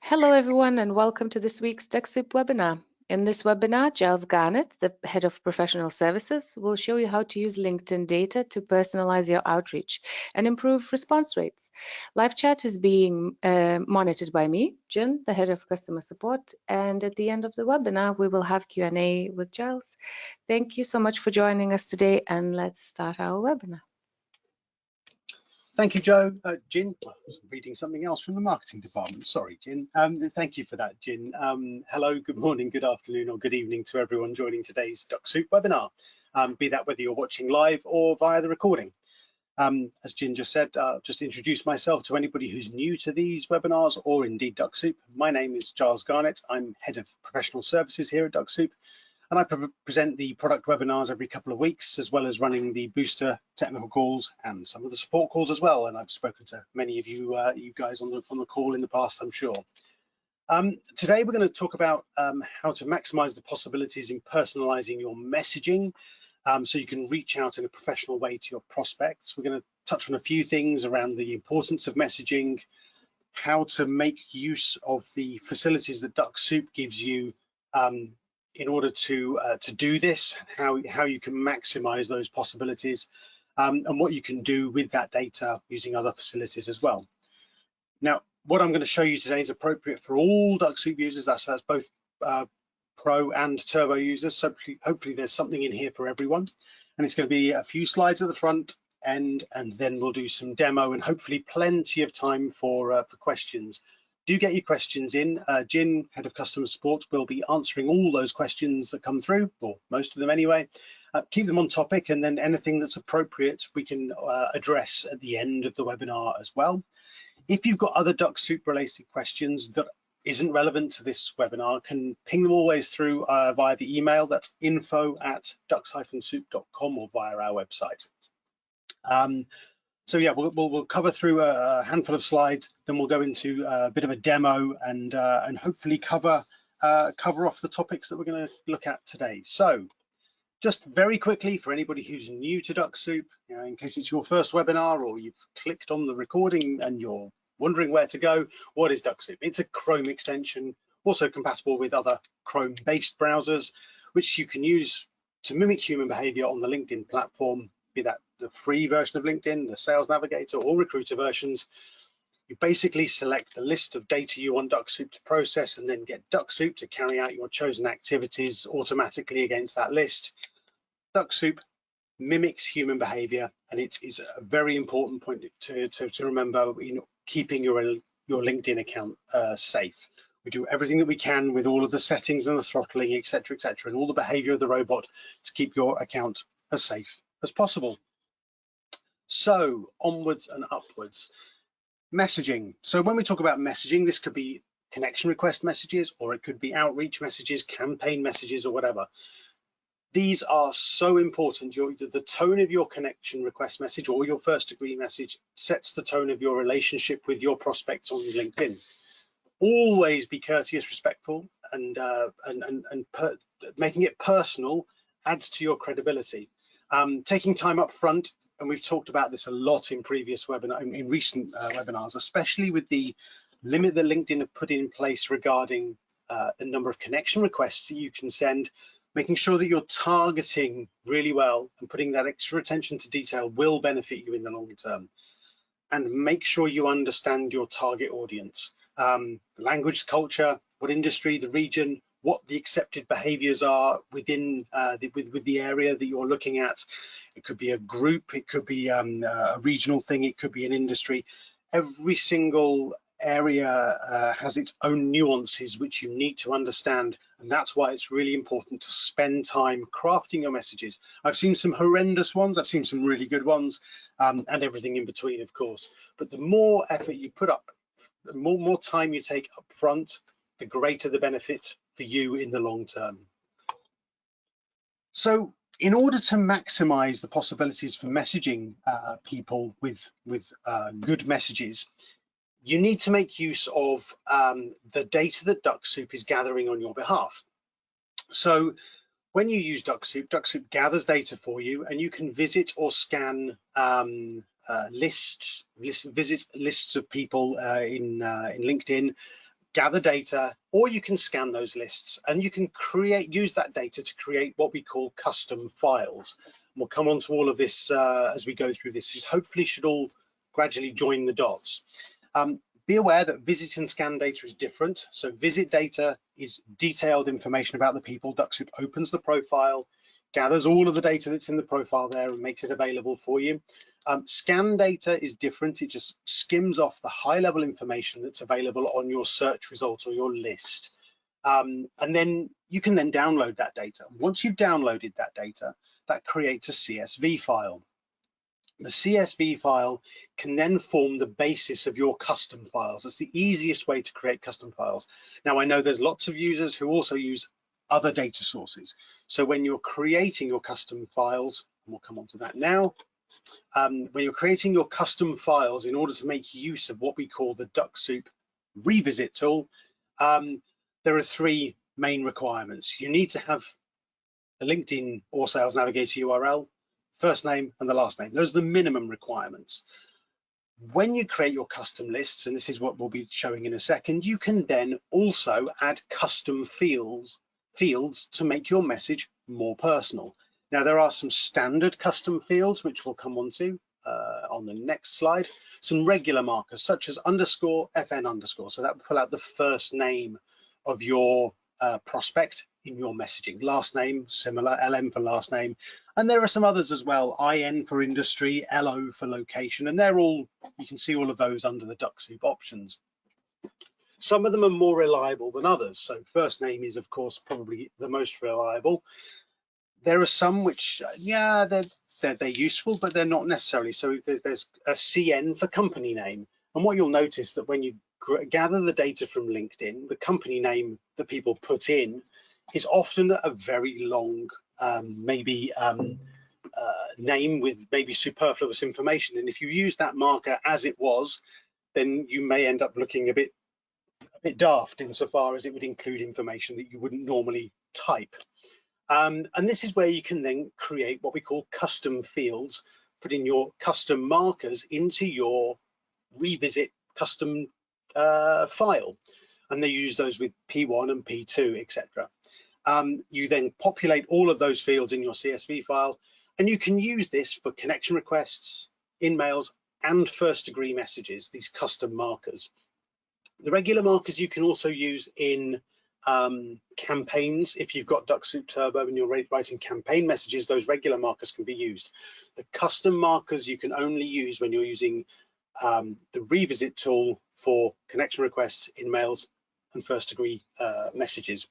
Hello everyone and welcome to this week's Dux-Soup webinar. In this webinar, Giles Garnett, the Head of Professional Services, will show you how to use LinkedIn data to personalize your outreach and improve response rates. Live chat is being monitored by me, Jen, the Head of Customer Support, and at the end of the webinar, we will have Q&A with Giles. Thank you so much for joining us today, and let's start our webinar. Thank you, Joe. Jin, I was reading something else from the marketing department. Sorry, Jin. Thank you for that, Jin. Hello, good morning, good afternoon, or good evening to everyone joining today's Dux-Soup webinar, be that whether you're watching live or via the recording. As Jin just said, just introduce myself to anybody who's new to these webinars or indeed Dux-Soup. My name is Giles Garnett. I'm Head of Professional Services here at Dux-Soup. And I present the product webinars every couple of weeks, as well as running the booster technical calls and some of the support calls as well. And I've spoken to many of you, you guys on the call in the past, I'm sure. Today we're going to talk about how to maximize the possibilities in personalizing your messaging, so you can reach out in a professional way to your prospects. We're going to touch on a few things around the importance of messaging, how to make use of the facilities that Dux-Soup gives you in order to do this, how you can maximize those possibilities, and what you can do with that data using other facilities as well. Now, what I'm going to show you today is appropriate for all Dux-Soup users. That's both Pro and Turbo users. So hopefully there's something in here for everyone. And it's going to be a few slides at the front end, and then we'll do some demo and hopefully plenty of time for questions. Do get your questions in. Jin, Head of Customer Support, will be answering all those questions that come through, or most of them anyway. Keep them on topic, and then anything that's appropriate we can address at the end of the webinar as well. If you've got other Dux-Soup related questions that isn't relevant to this webinar, can ping them always through via the email. That's info@dux-soup.com or via our website. So yeah, we'll cover through a handful of slides, then we'll go into a bit of a demo and hopefully cover off the topics that we're going to look at today. So just very quickly, for anybody who's new to Dux-Soup, in case it's your first webinar or you've clicked on the recording and you're wondering where to go, what is Dux-Soup? It's a Chrome extension, also compatible with other Chrome-based browsers, which you can use to mimic human behavior on the LinkedIn platform, be that the free version of LinkedIn, the Sales Navigator, or Recruiter versions. You basically select the list of data you want Dux-Soup to process and then get Dux-Soup to carry out your chosen activities automatically against that list. Dux-Soup mimics human behavior, and it is a very important point to remember in keeping your LinkedIn account safe. We do everything that we can with all of the settings and the throttling, etc., and all the behavior of the robot to keep your account as safe as possible. So onwards and upwards. Messaging. So when we talk about messaging, this could be connection request messages, or it could be outreach messages, campaign messages, or whatever. These are so important. The tone of your connection request message or your first degree message sets the tone of your relationship with your prospects on LinkedIn. Always be courteous, respectful, and making it personal adds to your credibility. Taking time up front, and we've talked about this a lot in previous recent webinars, especially with the limit that LinkedIn have put in place regarding the number of connection requests that you can send. Making sure that you're targeting really well and putting that extra attention to detail will benefit you in the long term. And make sure you understand your target audience, the language, culture, what industry, the region, what the accepted behaviors are within with the area that you're looking at. It could be a group, it could be a regional thing, it could be an industry. Every single area has its own nuances which you need to understand, and that's why it's really important to spend time crafting your messages. I've seen some horrendous ones, I've seen some really good ones, and everything in between, of course. But the more effort you put up, the more time you take up front, the greater the benefit for you in the long term. So in order to maximize the possibilities for messaging people with good messages, you need to make use of the data that Dux-Soup is gathering on your behalf. So when you use Dux-Soup, Dux-Soup gathers data for you, and you can visit or scan lists of people in LinkedIn, gather data, or you can scan those lists and you can use that data to create what we call custom files. And we'll come on to all of this as we go through this. Hopefully should all gradually join the dots. Be aware that visit and scan data is different. So visit data is detailed information about the people. Dux-Soup opens the profile, gathers all of the data that's in the profile there and makes it available for you. Scan data is different. It just skims off the high level information that's available on your search results or your list. And then you can then download that data. Once you've downloaded that data, that creates a CSV file. The CSV file can then form the basis of your custom files. That's the easiest way to create custom files. Now, I know there's lots of users who also use other data sources. So when you're creating your custom files, and we'll come on to that now, when you're creating your custom files in order to make use of what we call the Dux-Soup revisit tool, there are three main requirements. You need to have the LinkedIn or Sales Navigator URL, first name and the last name. Those are the minimum requirements. When you create your custom lists, and this is what we'll be showing in a second, you can then also add custom fields to make your message more personal. Now, there are some standard custom fields, which we'll come on to on the next slide. Some regular markers, such as underscore, FN underscore. So that will pull out the first name of your prospect in your messaging. Last name, similar, LM for last name. And there are some others as well, IN for industry, LO for location, and they're all, you can see all of those under the Dux-Soup options. Some of them are more reliable than others. So first name is, of course, probably the most reliable. There are some which, yeah, they're useful, but they're not necessarily. So there's a CN for company name. And what you'll notice that when you gather the data from LinkedIn, the company name that people put in is often a very long, name with maybe superfluous information. And if you use that marker as it was, then you may end up looking a bit daft insofar as it would include information that you wouldn't normally type. And this is where you can then create what we call custom fields, put in your custom markers into your revisit custom file. And they use those with P1 and P2, etc. You then populate all of those fields in your CSV file, and you can use this for connection requests, in-mails, and first-degree messages, these custom markers. The regular markers you can also use in campaigns. If you've got Dux-Soup Turbo and you're writing campaign messages, those regular markers can be used. The custom markers you can only use when you're using the revisit tool for connection requests, in-mails, and first-degree messages.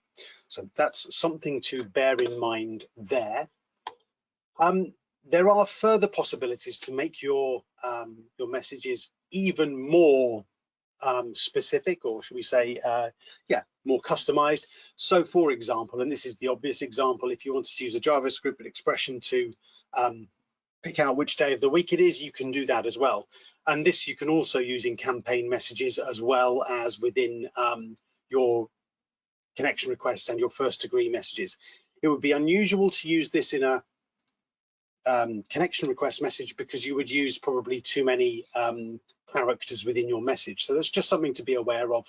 So that's something to bear in mind there. There are further possibilities to make your messages even more specific, or should we say, more customized. So for example, and this is the obvious example, if you wanted to use a JavaScript expression to pick out which day of the week it is, you can do that as well. And this you can also use in campaign messages as well as within your connection requests and your first degree messages. It would be unusual to use this in a connection request message because you would use probably too many characters within your message. So that's just something to be aware of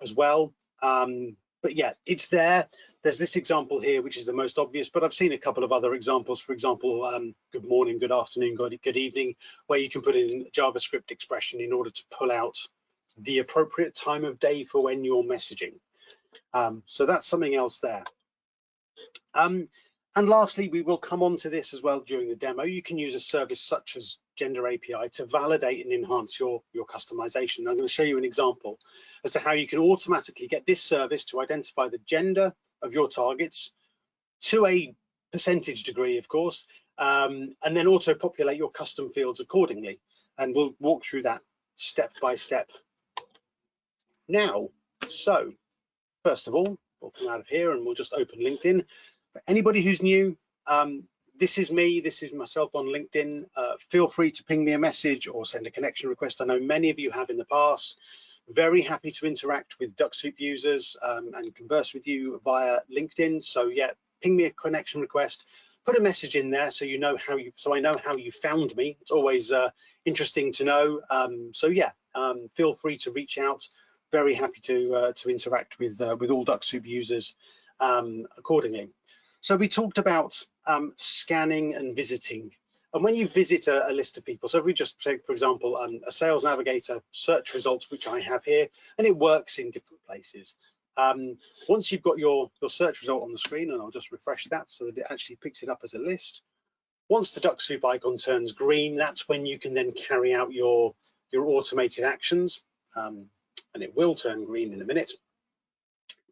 as well. But yeah, it's there. There's this example here, which is the most obvious, but I've seen a couple of other examples. For example, good morning, good afternoon, good evening, where you can put in JavaScript expression in order to pull out the appropriate time of day for when you're messaging. So that's something else there. And lastly, we will come on to this as well during the demo. You can use a service such as Gender API to validate and enhance your customization. I'm going to show you an example as to how you can automatically get this service to identify the gender of your targets to a percentage degree, of course, and then auto populate your custom fields accordingly. And we'll walk through that step by step now. So first of all, we'll come out of here and we'll just open LinkedIn. For anybody who's new, this is me, this is myself on LinkedIn. Feel free to ping me a message or send a connection request. I know many of you have in the past. Very happy to interact with Dux-Soup users and converse with you via LinkedIn. So yeah, ping me a connection request, put a message in there so you know how you, so I know how you found me. It's always interesting to know. So yeah, feel free to reach out very happy to interact with all Dux-Soup users accordingly. So we talked about scanning and visiting. And when you visit a list of people, so if we just take, for example, a Sales Navigator search results, which I have here, and it works in different places. Once you've got your search result on the screen, and I'll just refresh that so that it actually picks it up as a list. Once the Dux-Soup icon turns green, that's when you can then carry out your automated actions, and it will turn green in a minute.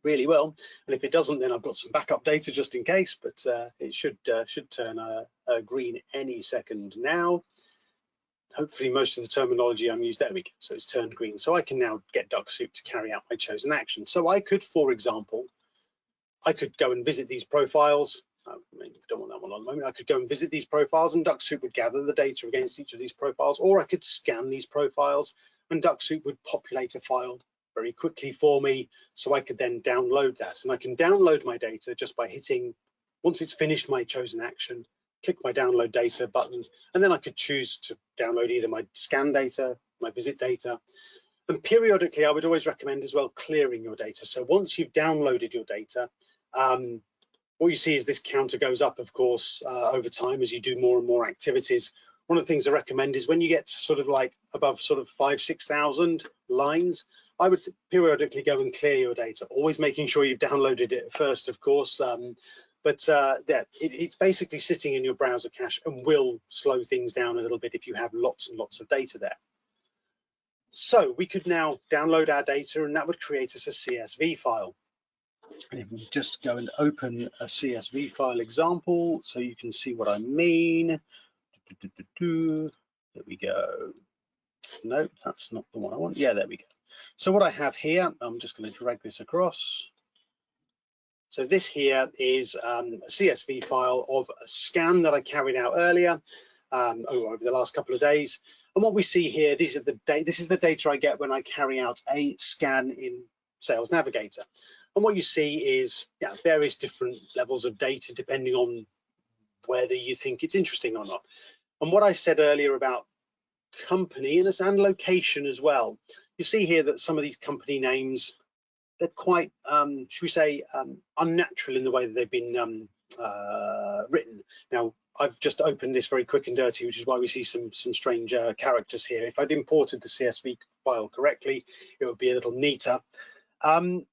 Really well, and if it doesn't, then I've got some backup data just in case, but it should turn green any second now. Hopefully most of the terminology I'm used, there we go, so it's turned green. So I can now get Dux-Soup to carry out my chosen action. So I could, for example, I could go and visit these profiles. I don't want that one on the moment. I could go and visit these profiles and Dux-Soup would gather the data against each of these profiles, or I could scan these profiles and Dux-Soup would populate a file very quickly for me, so I could then download that. And I can download my data just by hitting, once it's finished my chosen action, click my download data button, and then I could choose to download either my scan data, my visit data. And periodically, I would always recommend as well clearing your data. So once you've downloaded your data, what you see is this counter goes up, of course, over time as you do more and more activities. One of the things I recommend is when you get to sort of like above sort of 5,000–6,000 lines, I would periodically go and clear your data, always making sure you've downloaded it first, of course. Yeah, it's basically sitting in your browser cache and will slow things down a little bit if you have lots and lots of data there. So we could now download our data and that would create us a CSV file. And if we just go and open a CSV file example so you can see what I mean. There we go. No, that's not the one I want. Yeah, there we go. So what I have here, I'm just going to drag this across. So this here is a CSV file of a scan that I carried out earlier over the last couple of days. And what we see here, this is the data I get when I carry out a scan in Sales Navigator. And what you see is various different levels of data depending on whether you think it's interesting or not. And what I said earlier about company and location as well, you see here that some of these company names, they're quite, should we say, unnatural in the way that they've been written. Now, I've just opened this very quick and dirty, which is why we see some strange characters here. If I'd imported the CSV file correctly, it would be a little neater. And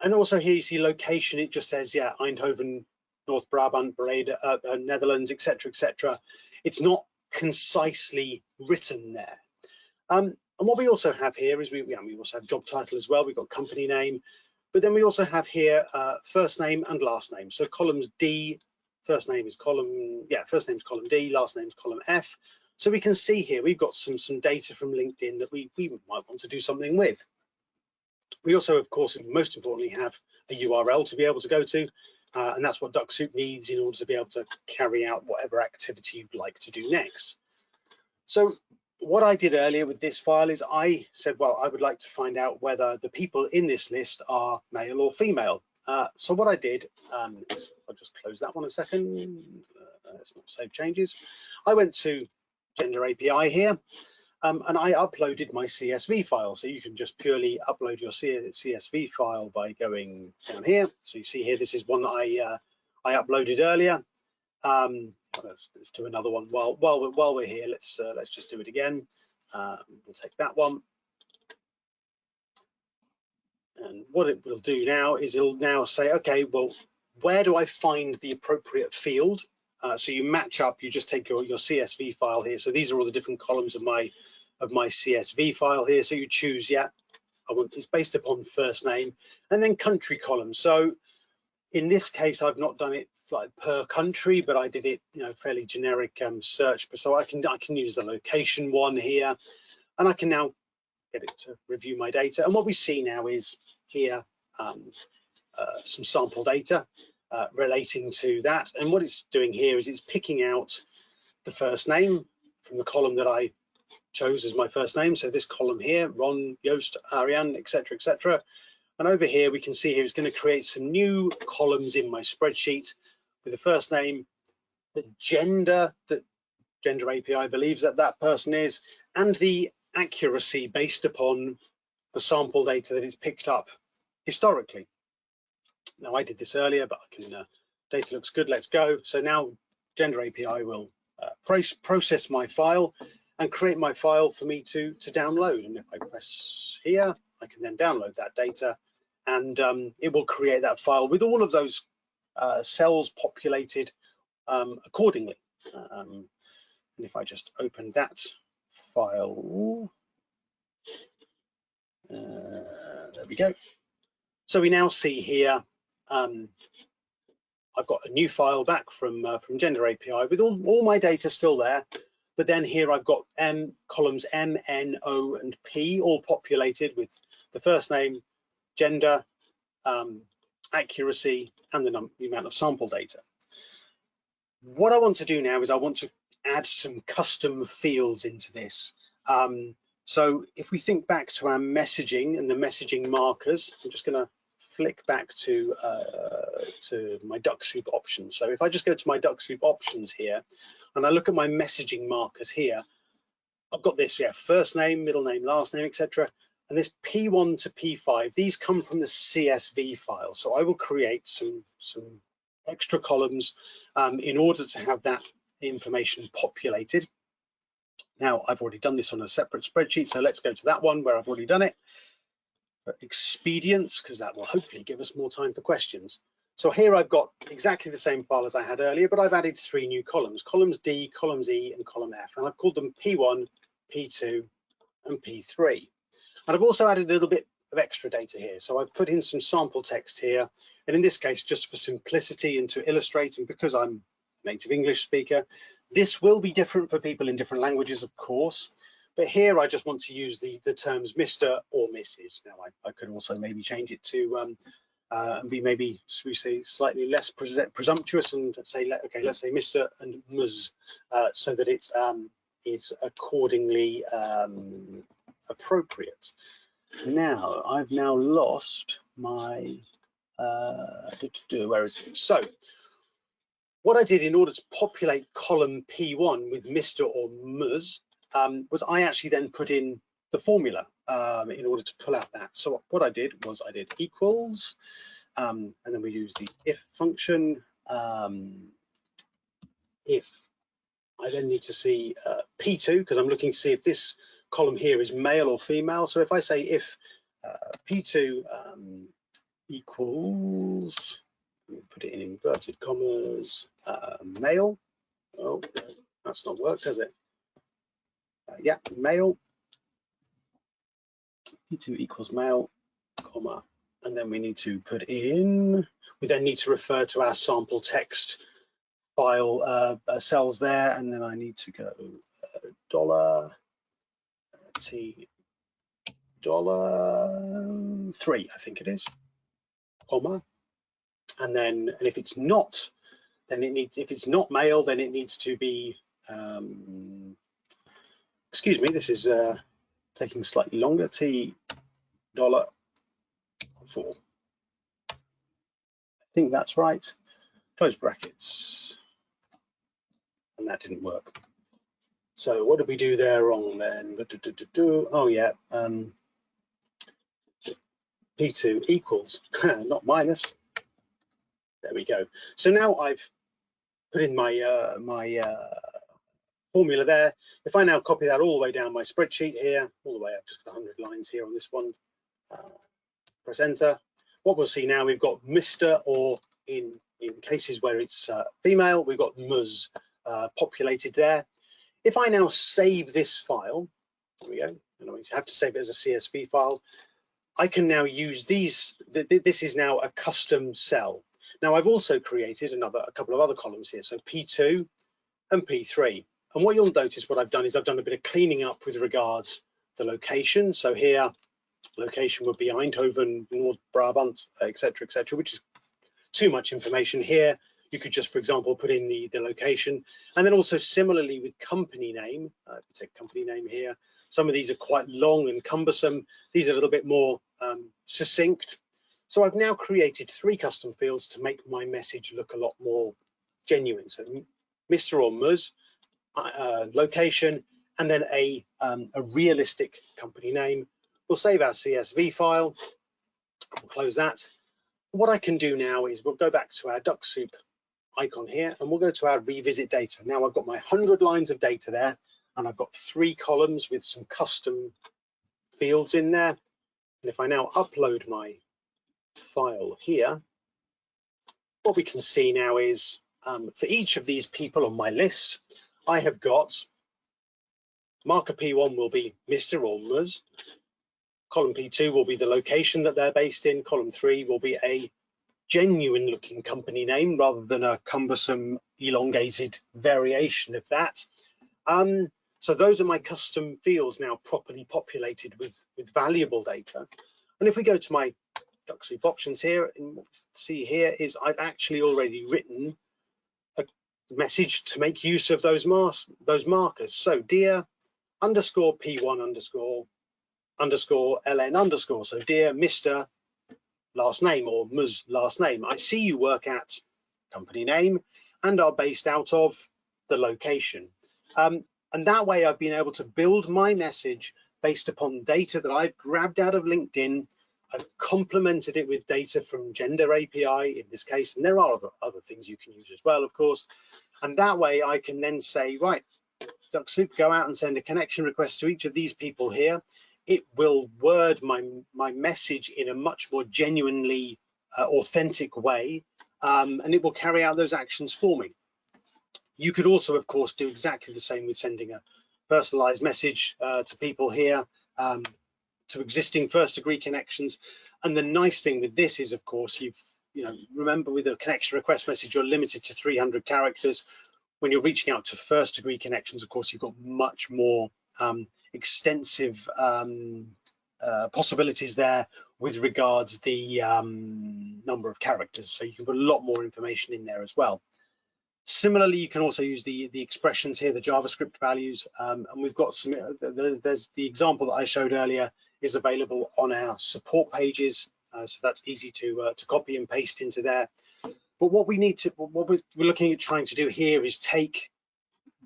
also here you see location, it just says, Eindhoven, North Brabant, Breda, Netherlands, etc., etc. It's not concisely written there. And what we also have here is we also have job title as well. We've got company name, but then we also have here first name and last name. So columns D, first name is column D, last name is column F. So we can see here we've got some data from LinkedIn that we might want to do something with. We also, of course, most importantly, have a URL to be able to go to, and that's what Dux-Soup needs in order to be able to carry out whatever activity you'd like to do next. So what I did earlier with this file is I said, well, I would like to find out whether the people in this list are male or female. So what I did, I'll just close that one a second. Let's not save changes. I went to Gender API here. And I uploaded my CSV file. So you can just purely upload your CSV file by going down here. So you see here, this is one that I uploaded earlier. Let's do another one while we're here. Let's just do it again. We'll take that one. And what it will do now is it'll now say, okay, well, where do I find the appropriate field? So you match up, you just take your CSV file here. So these are all the different columns of my CSV file here. So you choose, it's based upon first name and then country column. So in this case, I've not done it like per country, but I did it, fairly generic search. So I can use the location one here, and I can now get it to review my data. And what we see now is here some sample data relating to that. And what it's doing here is it's picking out the first name from the column that I chose as my first name. So this column here, Ron, Joost, Ariane, etc., etc. And over here, we can see here it's going to create some new columns in my spreadsheet with the first name, the gender that Gender API believes that person is, and the accuracy based upon the sample data that it's picked up historically. Now, I did this earlier, but I can, data looks good, let's go. So now Gender API will process my file and create my file for me to download. And if I press here, I can then download that data, and it will create that file with all of those cells populated accordingly. And if I just open that file, there we go. So we now see here, I've got a new file back from Gender API with all my data still there, but then here I've got columns M, N, O, and P all populated with the first name, gender, accuracy, and the amount of sample data. What I want to do now is I want to add some custom fields into this. So if we think back to our messaging and the messaging markers, I'm just going to flick back to my Dux-Soup options. So if I just go to my Dux-Soup options here, and I look at my messaging markers here, I've got this, first name, middle name, last name, etc. And this P1 to P5, these come from the CSV file. So I will create some extra columns in order to have that information populated. Now, I've already done this on a separate spreadsheet, so let's go to that one where I've already done it. For expedience, because that will hopefully give us more time for questions. So here I've got exactly the same file as I had earlier, but I've added 3 new columns, columns D, columns E, and column F, and I've called them P1, P2, and P3. And I've also added a little bit of extra data here. So I've put in some sample text here, and in this case, just for simplicity and to illustrate, and because I'm a native English speaker, this will be different for people in different languages, of course. But here I just want to use the terms Mr. or Mrs. Now I could also maybe change it to and be maybe, should we say, slightly less presumptuous and say, okay, let's say Mr. and Ms. So that it's accordingly appropriate. Now I've now lost my where is it? So what I did in order to populate column P1 with Mr. or Ms was I actually then put in the formula in order to pull out that. So what I did was I did equals, and then we use the if function. If I then need to see P2, because I'm looking to see if this column here is male or female. So if I say if P2 equals, let me put it in inverted commas, male. Oh, that's not worked, has it? Yeah, male. P2 equals male, comma, and then we need to put in, we then need to refer to our sample text file cells there, and then I need to go $T $3, I think it is, comma, and then if it's not, then it needs, if it's not male, then it needs to be excuse me, this is taking slightly longer, $T $4. I think that's right. Close brackets, and that didn't work. So what did we do there wrong then? Oh yeah, P2 equals, not minus. There we go. So now I've put in my formula there. If I now copy that all the way down my spreadsheet here, all the way, I've just got 100 lines here on this one. Press enter. What we'll see now, we've got Mr. or in cases where it's female, we've got Ms populated there. If I now save this file, there we go, and I have to save it as a CSV file, I can now use these, this is now a custom cell. Now I've also created a couple of other columns here, so P2 and P3. And what you'll notice what I've done is I've done a bit of cleaning up with regards to the location. So here, location would be Eindhoven, North Brabant, etc., which is too much information here. You could just, for example, put in the location. And then also similarly with company name, take company name here. Some of these are quite long and cumbersome. These are a little bit more succinct. So I've now created 3 custom fields to make my message look a lot more genuine. So Mr. or Ms, location, and then a realistic company name We'll save our CSV file. We'll close that. What I can do now is we'll go back to our Dux-Soup icon here, and we'll go to our revisit data. Now I've got my 100 lines of data there, and I've got 3 columns with some custom fields in there. And if I now upload my file here, what we can see now is for each of these people on my list, I have got marker P1 will be Mr. or Ms. Column P2 will be the location that they're based in. Column 3 will be a genuine looking company name rather than a cumbersome elongated variation of that. So those are my custom fields now properly populated with valuable data. And if we go to my Dux-Soup options here, and what we see here is I've actually already written a message to make use of those markers. So dear underscore P1 underscore LN underscore. So dear Mr. last name or Ms. last name, I see you work at company name and are based out of the location. And that way I've been able to build my message based upon data that I've grabbed out of LinkedIn. I've complemented it with data from Gender API in this case, and there are other things you can use as well, of course. And that way I can then say, right, Dux-Soup, go out and send a connection request to each of these people here. It will word my message in a much more genuinely authentic way, and it will carry out those actions for me. You could also, of course, do exactly the same with sending a personalized message to people here, to existing first degree connections. And the nice thing with this is, of course, remember with a connection request message, you're limited to 300 characters. When you're reaching out to first degree connections, of course, you've got much more extensive possibilities there with regards the number of characters. So you can put a lot more information in there as well. Similarly, you can also use the expressions here, the JavaScript values, and we've got some. There's the example that I showed earlier is available on our support pages, so that's easy to copy and paste into there. But what we're looking at trying to do here is take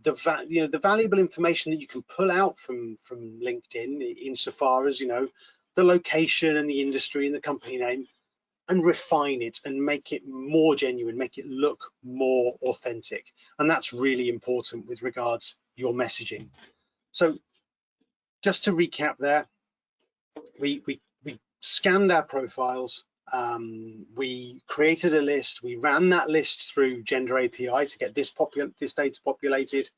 the valuable information that you can pull out from LinkedIn, insofar as the location and the industry and the company name, and refine it and make it more genuine, make it look more authentic. And that's really important with regards your messaging. So just to recap there, we scanned our profiles, we created a list, we ran that list through Gender API to get this data populated.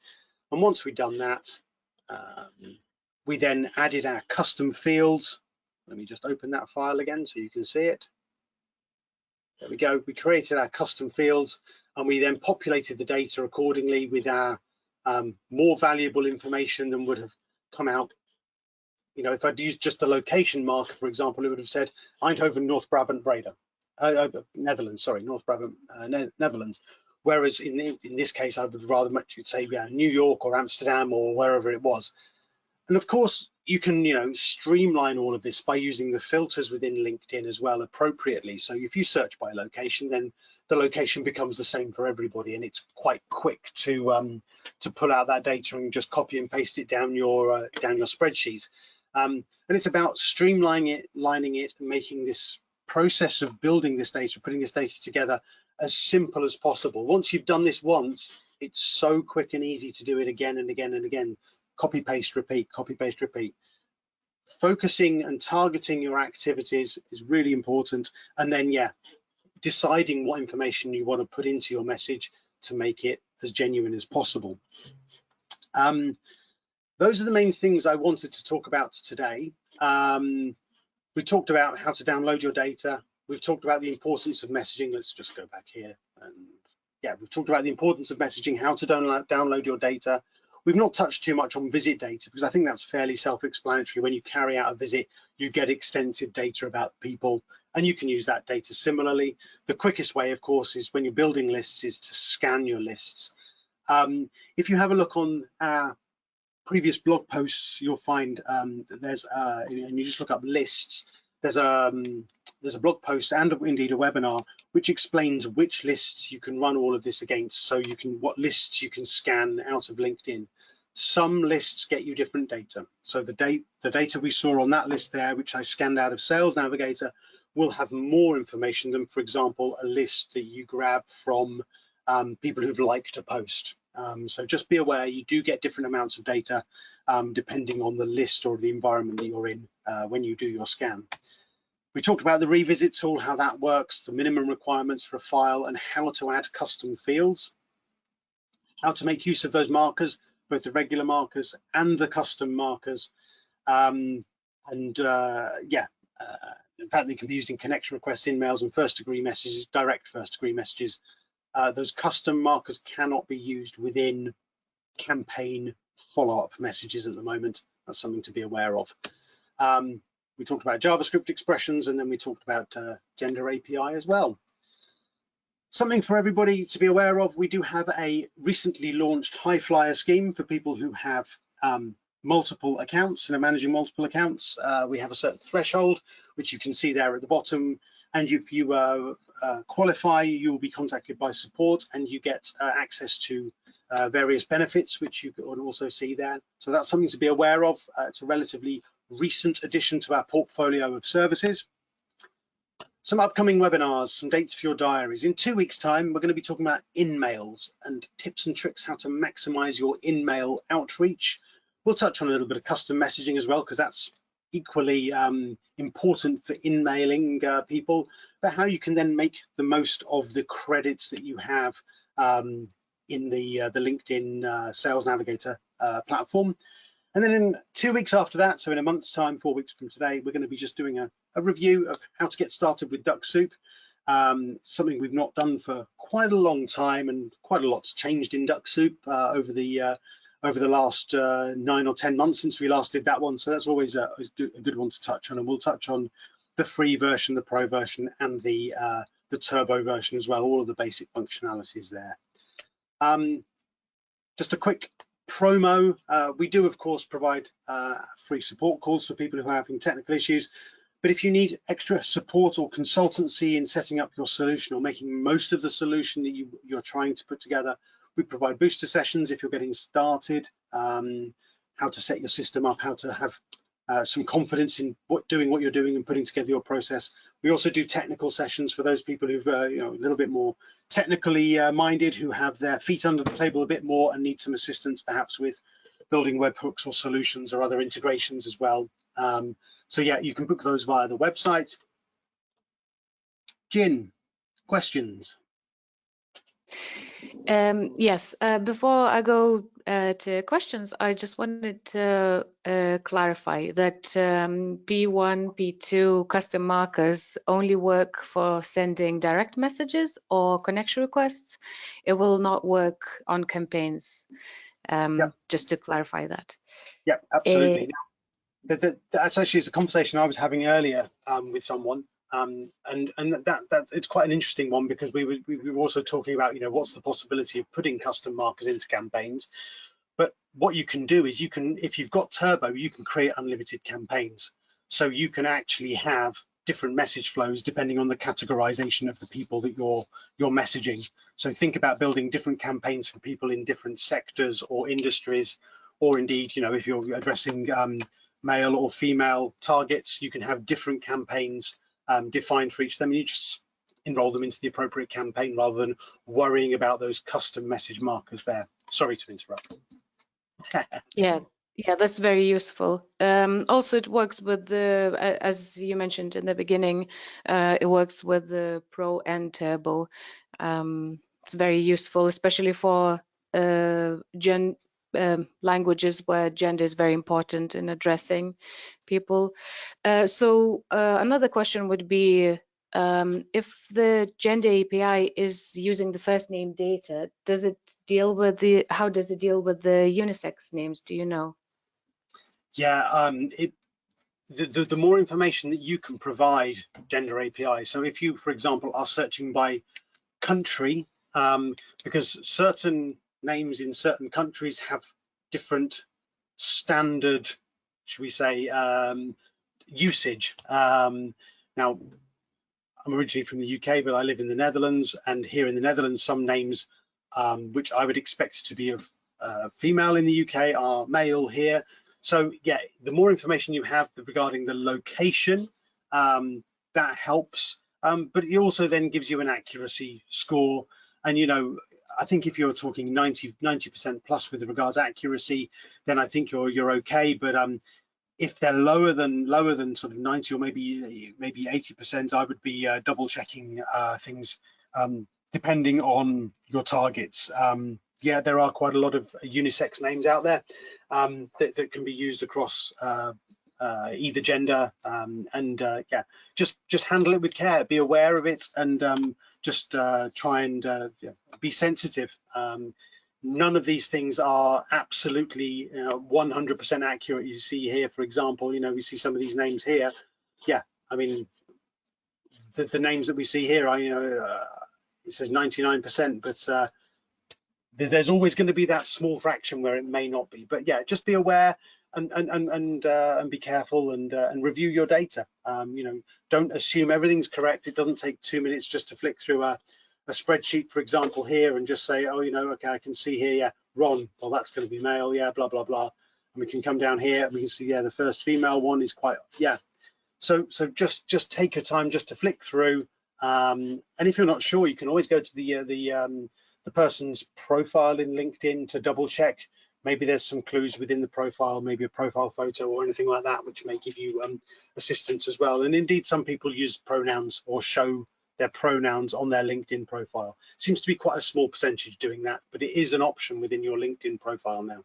And once we'd done that, we then added our custom fields. Let me just open that file again so you can see it. There we go. We created our custom fields and we then populated the data accordingly with our more valuable information than would have come out. If I'd used just the location marker, for example, it would have said Eindhoven, North Brabant, Breda, Netherlands. Sorry, North Brabant, Netherlands. Whereas in this case, I would rather much say New York or Amsterdam or wherever it was. And of course, you can streamline all of this by using the filters within LinkedIn as well appropriately. So if you search by location, then the location becomes the same for everybody, and it's quite quick to pull out that data and just copy and paste it down your spreadsheet. And it's about streamlining it, and making this process of building this data, putting this data together, as simple as possible. Once you've done this once, it's so quick and easy to do it again and again and again. Copy, paste, repeat, copy, paste, repeat. Focusing and targeting your activities is really important. And then, deciding what information you want to put into your message to make it as genuine as possible. Those are the main things I wanted to talk about today. We talked about how to download your data. We've talked about the importance of messaging. Let's just go back here. And we've talked about the importance of messaging, how to download your data. We've not touched too much on visit data because I think that's fairly self-explanatory. When you carry out a visit, you get extensive data about people, and you can use that data similarly. The quickest way, of course, is when you're building lists is to scan your lists. If you have a look on our previous blog posts, you'll find that there's, and you just look up lists, there's a blog post and indeed a webinar which explains which lists you can run all of this against, so what lists you can scan out of LinkedIn. Some lists get you different data. So the data we saw on that list there, which I scanned out of Sales Navigator, will have more information than, for example, a list that you grab from people who've liked a post. So just be aware you do get different amounts of data depending on the list or the environment that you're in when you do your scan. We talked about the revisit tool, how that works, the minimum requirements for a file, and how to add custom fields, how to make use of those markers, both the regular markers and the custom markers. In fact, they can be used in connection requests, in-mails, and first-degree messages, direct first-degree messages. Those custom markers cannot be used within campaign follow-up messages at the moment. That's something to be aware of. We talked about JavaScript expressions, and then we talked about gender API as well. Something for everybody to be aware of, we do have a recently launched high flyer scheme for people who have multiple accounts and are managing multiple accounts. We have a certain threshold, which you can see there at the bottom. And if you qualify, you will be contacted by support and you get access to various benefits, which you can also see there. So that's something to be aware of. It's a relatively recent addition to our portfolio of services. Some upcoming webinars, some dates for your diaries. In 2 weeks' time, we're going to be talking about in-mails and tips and tricks how to maximize your in-mail outreach. We'll touch on a little bit of custom messaging as well, because that's equally important for in-mailing people, but how you can then make the most of the credits that you have in the LinkedIn Sales Navigator platform. And then in 2 weeks after that, so in a month's time, 4 weeks from today, we're going to be just doing a review of how to get started with Dux-Soup, something we've not done for quite a long time, and quite a lot's changed in Dux-Soup over the last 9 or 10 months since we last did that one. So that's always a good one to touch on, and we'll touch on the free version, the pro version, and the turbo version as well, all of the basic functionalities there. Just a quick promo, we do of course provide free support calls for people who are having technical issues, but if you need extra support or consultancy in setting up your solution or making most of the solution that you're trying to put together, we provide booster sessions if you're getting started, how to set your system up, how to have some confidence in doing what you're doing and putting together your process. We also do technical sessions for those people who've a little bit more technically minded, who have their feet under the table a bit more and need some assistance perhaps with building webhooks or solutions or other integrations as well. So yeah, you can book those via the website. Jin, questions? Yes, before I go to questions, I just wanted to clarify that P1, P2 custom markers only work for sending direct messages or connection requests. It will not work on campaigns, Yep. just to clarify that. Yeah, absolutely. That's actually a conversation I was having earlier with someone. And that it's quite an interesting one, because we were also talking about what's the possibility of putting custom markers into campaigns. But what you can do is if you've got turbo, you can create unlimited campaigns, so you can actually have different message flows depending on the categorization of the people that you're messaging. So think about building different campaigns for people in different sectors or industries, or indeed if you're addressing male or female targets, you can have different campaigns defined for each of them, and you just enroll them into the appropriate campaign rather than worrying about those custom message markers there. Sorry to interrupt. Yeah, that's very useful. Also, it works with the, as you mentioned in the beginning, it works with the Pro and Turbo. It's very useful, especially for languages where gender is very important in addressing people. So another question would be, if the gender API is using the first name data, does it deal with how does it deal with the unisex names? Do you know? Yeah, the more information that you can provide gender API. So if you, for example, are searching by country, because certain names in certain countries have different standard, should we say, usage. Now, I'm originally from the UK, but I live in the Netherlands, and here in the Netherlands, some names which I would expect to be of female in the UK are male here. So yeah, the more information you have regarding the location, that helps. But it also then gives you an accuracy score. And you know, I think if you're talking 90% plus with regards to accuracy, then I think you're okay. But if they're lower than sort of 90 or maybe 80%, I would be double checking things depending on your targets. Yeah, there are quite a lot of unisex names out there that can be used across either gender, and yeah, just handle it with care, be aware of it, and just try and yeah, be sensitive. None of these things are absolutely 100% accurate. You see here, for example, you know, we see some of these names here. Yeah, I mean, the names that we see here are, you know, it says 99%, but there's always going to be that small fraction where it may not be. But yeah, just be aware and be careful and review your data. You know, don't assume everything's correct. It doesn't take 2 minutes just to flick through a spreadsheet, for example, here and just say, oh, you know, okay, I can see here, yeah, Ron, well, that's going to be male, yeah, blah, blah, blah. And we can come down here and we can see, yeah, the first female one is quite, yeah. So just take your time just to flick through. And if you're not sure, you can always go to the person's profile in LinkedIn to double check. Maybe there's some clues within the profile, maybe a profile photo or anything like that, which may give you assistance as well. And indeed, some people use pronouns or show their pronouns on their LinkedIn profile. Seems to be quite a small percentage doing that, but it is an option within your LinkedIn profile now.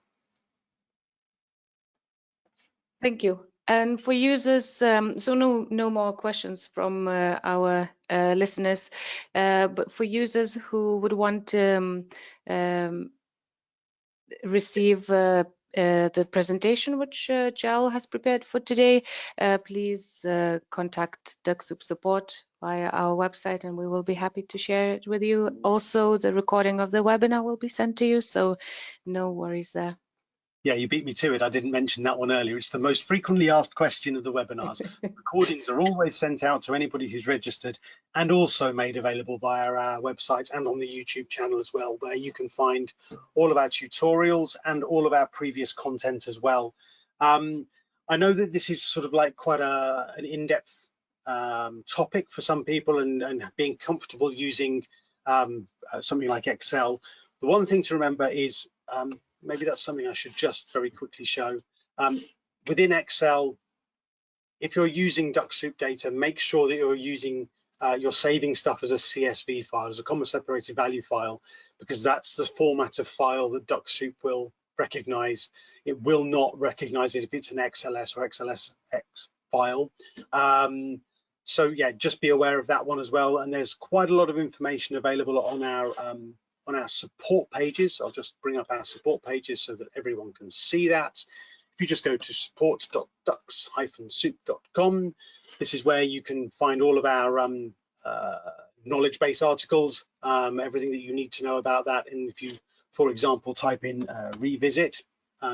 Thank you. And for users, so no more questions from our listeners, but for users who would want to receive the presentation which Jal has prepared for today, please contact Dux-Soup support via our website and we will be happy to share it with you. Also, the recording of the webinar will be sent to you, so no worries there. Yeah, you beat me to it. I didn't mention that one earlier. It's the most frequently asked question of the webinars. Recordings are always sent out to anybody who's registered and also made available via our website and on the YouTube channel as well, where you can find all of our tutorials and all of our previous content as well. I know that this is sort of like quite an in-depth topic for some people, and being comfortable using something like Excel. The one thing to remember is maybe that's something I should just very quickly show. Within Excel, if you're using Dux-Soup data, make sure that you're saving stuff as a CSV file, as a comma separated value file, because that's the format of file that Dux-Soup will recognize. It will not recognize it if it's an XLS or XLSX file. So yeah, just be aware of that one as well. And there's quite a lot of information available on our support pages. I'll just bring up our support pages so that everyone can see that. If you just go to support.dux-soup.com, this is where you can find all of our knowledge base articles, everything that you need to know about that. And if you, for example, type in revisit,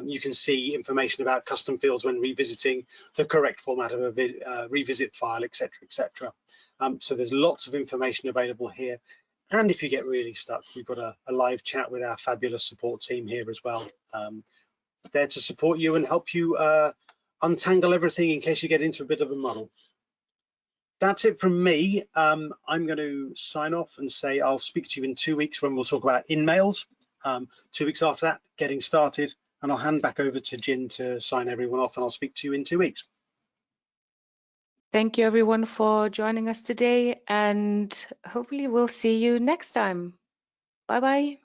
you can see information about custom fields when revisiting, the correct format of a revisit file, etc., etc. So there's lots of information available here. And if you get really stuck, we've got a live chat with our fabulous support team here as well, there to support you and help you untangle everything in case you get into a bit of a muddle. That's it from me. I'm going to sign off and say I'll speak to you in 2 weeks when we'll talk about in-mails. 2 weeks after that, getting started, and I'll hand back over to Jin to sign everyone off, and I'll speak to you in 2 weeks. Thank you everyone for joining us today, and hopefully we'll see you next time. Bye-bye.